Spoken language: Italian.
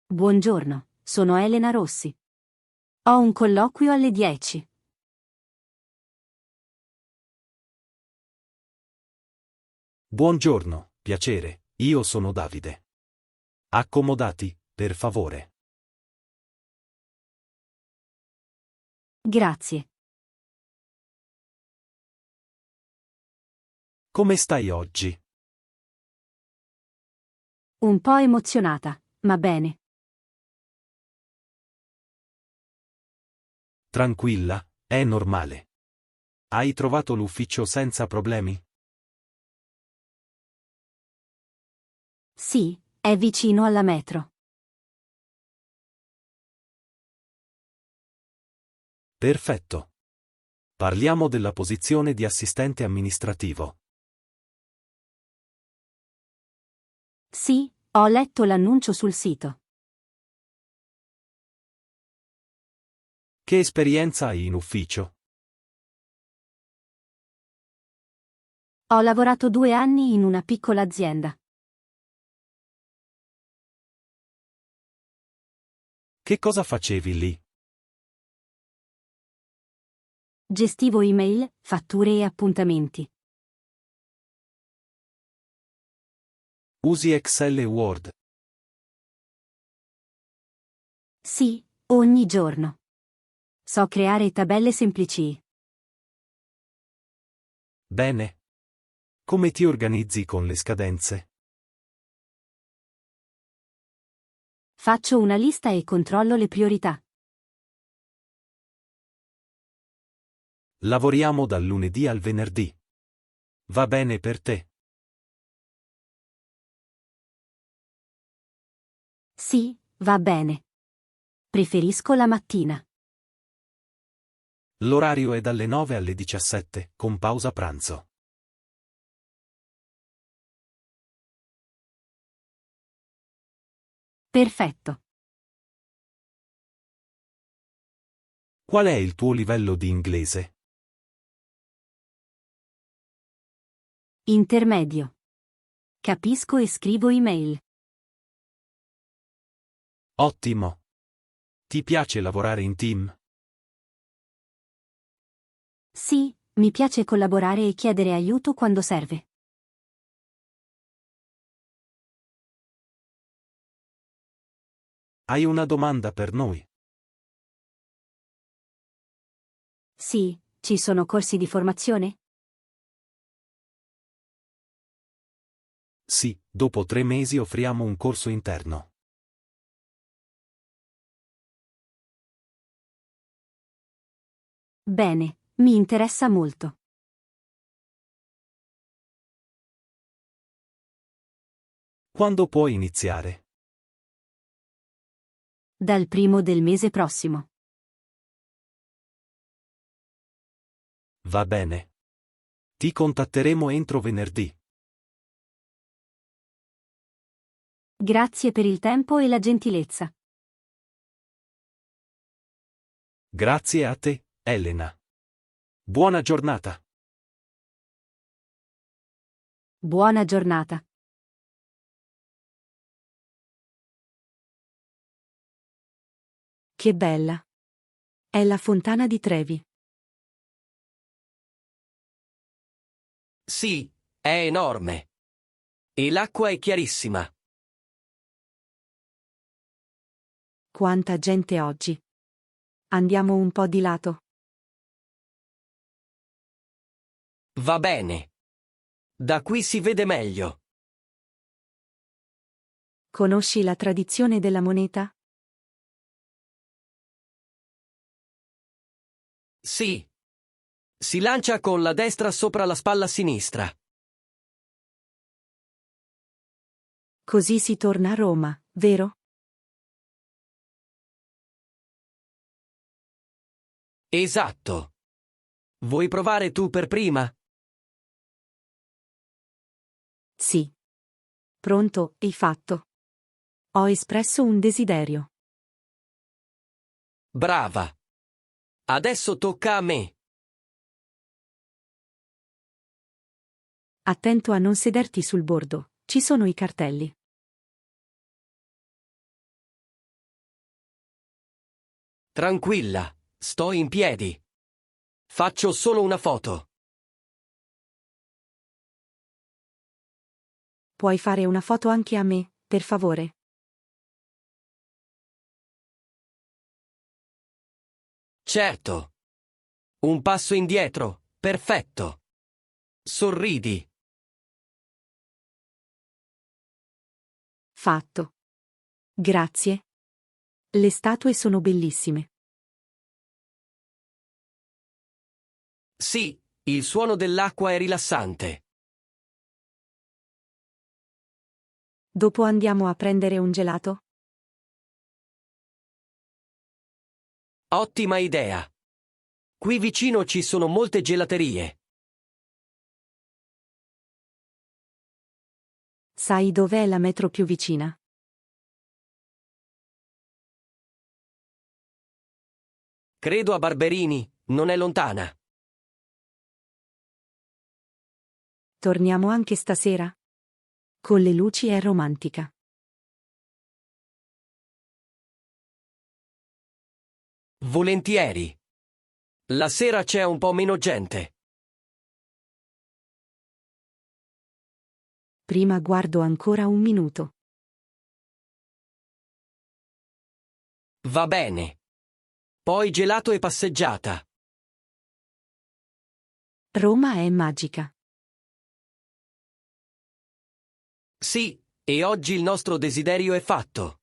Buongiorno, sono Elena Rossi. Ho un colloquio alle 10. Buongiorno, piacere, io sono Davide. Accomodati, per favore. Grazie. Come stai oggi? Un po' emozionata, ma bene. Tranquilla, è normale. Hai trovato l'ufficio senza problemi? Sì, è vicino alla metro. Perfetto. Parliamo della posizione di assistente amministrativo. Sì, ho letto l'annuncio sul sito. Che esperienza hai in ufficio? Ho lavorato 2 anni in una piccola azienda. Che cosa facevi lì? Gestivo email, fatture e appuntamenti. Usi Excel e Word? Sì, ogni giorno. So creare tabelle semplici. Bene. Come ti organizzi con le scadenze? Faccio una lista e controllo le priorità. Lavoriamo dal lunedì al venerdì. Va bene per te? Sì, va bene. Preferisco la mattina. L'orario è dalle 9 alle 17, con pausa pranzo. Perfetto. Qual è il tuo livello di inglese? Intermedio. Capisco e scrivo email. Ottimo. Ti piace lavorare in team? Sì, mi piace collaborare e chiedere aiuto quando serve. Hai una domanda per noi? Sì, ci sono corsi di formazione? Sì, dopo 3 mesi offriamo un corso interno. Bene, mi interessa molto. Quando puoi iniziare? Dal 1° del mese prossimo. Va bene. Ti contatteremo entro venerdì. Grazie per il tempo e la gentilezza. Grazie a te, Elena. Buona giornata. Buona giornata. Che bella. È la fontana di Trevi. Sì, è enorme. E l'acqua è chiarissima. Quanta gente oggi. Andiamo un po' di lato. Va bene. Da qui si vede meglio. Conosci la tradizione della moneta? Sì. Si lancia con la destra sopra la spalla sinistra. Così si torna a Roma, vero? Esatto. Vuoi provare tu per prima? Sì. Pronto e fatto. Ho espresso un desiderio. Brava. Adesso tocca a me. Attento a non sederti sul bordo, ci sono i cartelli. Tranquilla, sto in piedi. Faccio solo una foto. Puoi fare una foto anche a me, per favore? Certo. Un passo indietro, perfetto. Sorridi. Fatto. Grazie. Le statue sono bellissime. Sì, il suono dell'acqua è rilassante. Dopo andiamo a prendere un gelato? Ottima idea. Qui vicino ci sono molte gelaterie. Sai dov'è la metro più vicina? Credo a Barberini, non è lontana. Torniamo anche stasera? Con le luci è romantica. Volentieri. La sera c'è un po' meno gente. Prima guardo ancora un minuto. Va bene. Poi gelato e passeggiata. Roma è magica. Sì, e oggi il nostro desiderio è fatto.